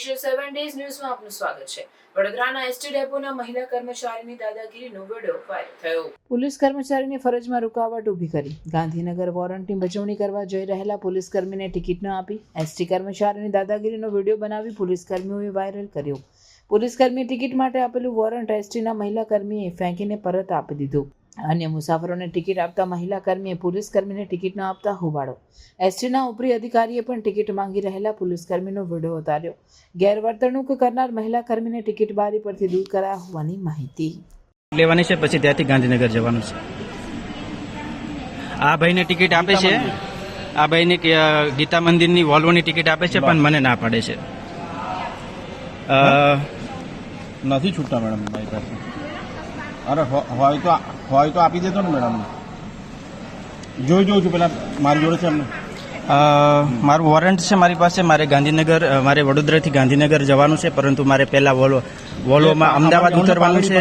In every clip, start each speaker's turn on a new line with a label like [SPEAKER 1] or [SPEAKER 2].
[SPEAKER 1] નમસ્કાર 7 ડેઝ ન્યૂઝમાં આપનું સ્વાગત છે। વડોદરાના એસટી ડેપોના મહિલા કર્મચારીની દાદાગીરીનો વિડીયો વાયરલ થયો। પોલીસ કર્મચારીની ફરજમાં રૂકાવટ ઊભી કરી ગાંધીનગર વોરંટની બજવણી કરવા જઈ રહેલા પોલીસ કર્મીને ટિકિટ ન આપી એસટી કર્મચારીની દાદાગીરીનો વિડીયો બનાવી પોલીસ કર્મીઓએ વાયરલ કર્યો। પોલીસ કર્મીએ ટિકિટ માટે આપેલું વોરંટ એસટીના મહિલા કર્મીએ ફેંકીને પરત આપી દીધું। अन्य मुसाफरों टिकट आपता महिला कर्मी पुलिस कर्मी ने टिकट न आपता होबाड़ो। एसटीना उपरी अधिकारीए पण टिकट मांगी रहेला पुलिस कर्मीनो विडियो उतार्यो। गैरवर्तणूक करनार महिला कर्मी ने टिकट बारी परथी दूर कराया होवानी माहिती
[SPEAKER 2] लेवानी छे, पछी त्याथी गांधीनगर जवानुं छे। आ भाईने टिकट आपे छे, आ भाईने गीता मंदिरनी वोल्वोनी टिकट आपे छे पण मने ना पाडे छे।
[SPEAKER 3] નથી છૂટતા મેડમ મારી પાસે। અરે હોય તો આપી દેતો ને મેડમ। જોઉં છું પેલા મારી જોડે છે એમને
[SPEAKER 2] મારું વોરંટ છે મારી પાસે। મારે ગાંધીનગર મારે વડોદરાથી ગાંધીનગર જવાનું છે, પરંતુ મારે પહેલા વોલ્વોમાં અમદાવાદ ઉતરવાનું છે।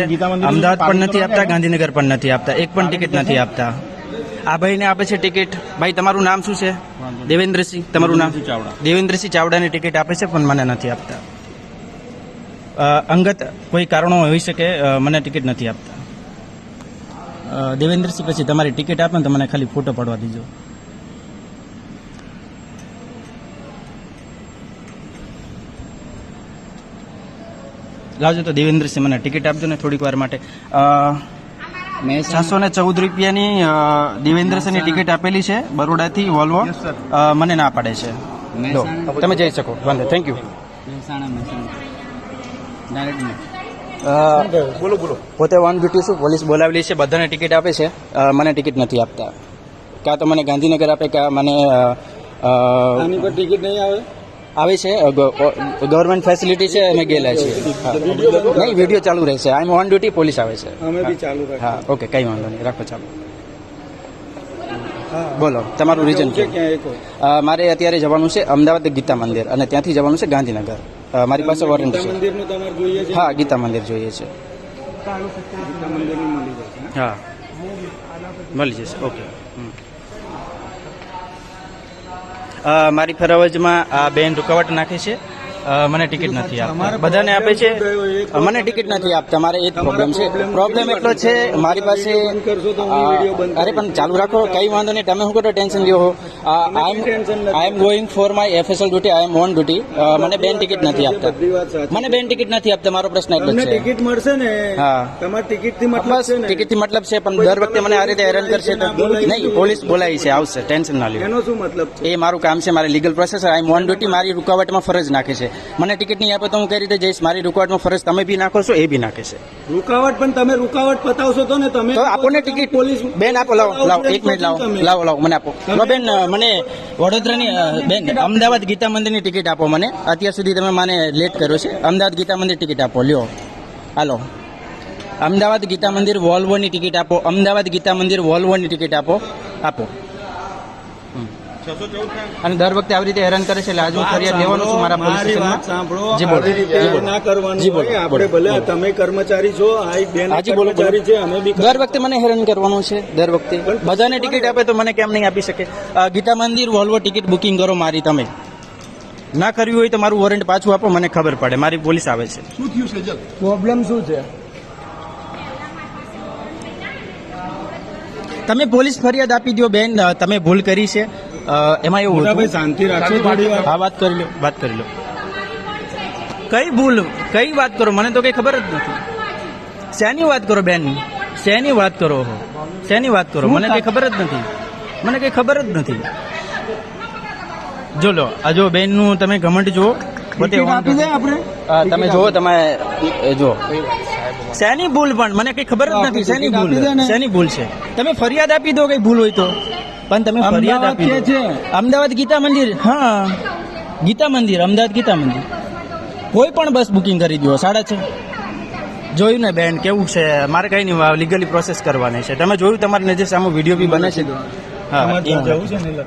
[SPEAKER 2] અમદાવાદ પણ નથી આપતા, ગાંધીનગર પણ નથી આપતા, એક પણ ટિકિટ નથી આપતા। આ ભાઈને આપે છે ટિકિટ। ભાઈ તમારું નામ શું છે? દેવેન્દ્રસિંહ। તમારું નામ? દેવેન્દ્રસિંહ ચાવડાની ટિકિટ આપે છે પણ મને નથી આપતા। અંગત કોઈ કારણો હોઈ શકે, મને ટિકિટ નથી આપતા। દેવેન્દ્રસિંહ પછી તમારી ટિકિટ આપે ને તો મને ખાલી ફોટો પાડવા દીજો। લાવજો તો દેવેન્દ્રસિંહ મને ટિકિટ આપજો ને થોડીક વાર માટે। 714 રૂપિયાની દેવેન્દ્રસિંહની ટિકિટ આપેલી છે બરોડાથી વોલ્વો, મને ના પાડે છે। લો તમે જઈ શકો, વાંધો। Thank you. બોલો પોતે ઓન ડ્યુટી છું, પોલીસ બોલાવેલી છે, બધાને ટિકિટ આપે છે, મને ટિકિટ નથી આપતા। કાં તો મને ગાંધીનગર આપે, કાં મને
[SPEAKER 3] આની પર ટિકિટ નહીં
[SPEAKER 2] આવે છે। ગવર્મેન્ટ ફેસિલિટી છે, અમે ગયેલા છીએ। નહીં, વિડીયો ચાલુ રહેશે। આઈ એમ ઓન ડ્યુટી, પોલીસ આવે છે।
[SPEAKER 3] અમે બી ચાલુ રાખીએ।
[SPEAKER 2] હા, ઓકે, કંઈ વાંધો નહીં, રાખો ચાલુ। બોલો તમારું રીઝન છે? મારે અત્યારે જવાનું છે અમદાવાદ ગીતા મંદિર, અને ત્યાંથી જવાનું છે ગાંધીનગર। મારી પાસે વોરંટ છે।
[SPEAKER 3] મંદિરનું તમારે જોઈએ છે?
[SPEAKER 2] હા, ગીતા મંદિર જોઈએ છે।
[SPEAKER 3] ગીતા મંદિરનું મળી જશે।
[SPEAKER 2] હા, મળી જશે, ઓકે। મારી ફરજમાં આ બેન રૂકાવટ નાખે છે, મને ટિકિટ નથી આપતા। બધાને આપે છે, મને ટિકિટ નથી આપતા। મારે એ જ પ્રોબ્લેમ છે। પ્રોબ્લેમ એટલો છે મારી પાસે। અરે પણ ચાલુ રાખો, કઈ વાંધો નહીં, તમે શું કરો ટેન્શન લ્યો? I am going for my FSL duty, I am on duty. મને બેન ટિકિટ નથી આપતા, મને બેન ટિકિટ નથી આપતા। મારો પ્રશ્ન એટલો જ છે।
[SPEAKER 3] ટિકિટ મળશે ને? હા, તમારી ટિકિટ થી મતલબ છે ને?
[SPEAKER 2] ટિકિટ થી મતલબ છે, પણ દર વખતે મને આ રીતે હેરાન કરશે તો નહીં। પોલીસ બોલાવી છે, આવશે, ટેન્શન ના લ્યો।
[SPEAKER 3] એનો શું મતલબ છે?
[SPEAKER 2] એ મારું કામ છે, મારી legal process. I am on duty, મારી રૂકાવટમાં ફરજ નાખે છે। મને ટિકિટ નહીં આપે તો હું કઈ રીતે જઈશ? મારી રૂકાવટમાં ફરજ તમે બી નાખો છો, એ બી નાખે છે।
[SPEAKER 3] રૂકાવટ પણ તમે રૂકાવટ પતાવશો તો ને? તમે
[SPEAKER 2] તો આપો ને ટિકિટ।
[SPEAKER 3] પોલીસ
[SPEAKER 2] બેન આપો, લાવો 1 મિનિટ, લાવો મને આપો। લો બેન, મને વડોદરાની બેન અમદાવાદ ગીતા મંદિરની ટિકિટ આપો મને। અત્યાર સુધી તમે મને લેટ કર્યો છે। અમદાવાદ ગીતા મંદિર ટિકિટ આપો, લ્યો, હાલો। અમદાવાદ ગીતા મંદિર વોલ્વોની ટિકિટ આપો। અમદાવાદ ગીતા મંદિર વોલ્વોની ટિકિટ આપો। અને દર વખતે આવી રીતે હેરાન કરે છે, એટલે આજે હું ફરિયાદ લેવાનો છું મારા પોલીસ સ્ટેશનમાં। જી બોલો,
[SPEAKER 3] ના કરવાનું હોય। આપણે ભલે તમે કર્મચારી છો, આ એક બેન કર્મચારી છે, અમે બી
[SPEAKER 2] દર વખતે મને હેરાન કરવાનું છે। દર વખતે બધાને ટિકિટ આપે તો મને કેમ નહીં આપી શકે? ગીતા મંદિર વોલ્વો ટિકિટ બુકિંગ કરો મારી। તમે ના કર્યું હોય તો મારું વોરંટ પાછું આપો, મને ખબર પડે। મારી પોલીસ આવે છે।
[SPEAKER 3] શું થયું છે? પ્રોબ્લેમ શું છે?
[SPEAKER 2] તમે પોલીસ ફરિયાદ આપી દો બેન, તમે ભૂલ કરી છે। એમાં એવું
[SPEAKER 3] ભાઈ શાંતિ રાખજો થોડી વાર।
[SPEAKER 2] હા, વાત કરી લો। કઈ ભૂલ, કઈ વાત કરો? મને તો કઈ ખબર જ નથી। શેની વાત કરો બેન? શેની વાત કરો? શેની વાત કરો? મને કઈ ખબર જ નથી। મને કઈ ખબર જ નથી। જો લો, આ જો બેન નું તમે ઘમંડ જુઓ, પોતે તમે જુઓ, તમે જો શેની ભૂલ, પણ મને કઈ ખબર જ નથી। શેની ભૂલ છે? તમે ફરિયાદ આપી દો કઈ ભૂલ હોય તો, પણ તમે ફરિયાદ આપી દો। અમદાવાદ ગીતા મંદિર, હા ગીતા મંદિર, અમદાવાદ ગીતા મંદિર, કોઈ પણ બસ બુકિંગ કરી દો 6:30। જોયું ને બેન કેવું છે? મારે કઈ નહીં, લીગલી પ્રોસેસ કરવાની છે। તમે જોયું, તમારી નજર સામે વિડીયો બી બને છે। હા, પણ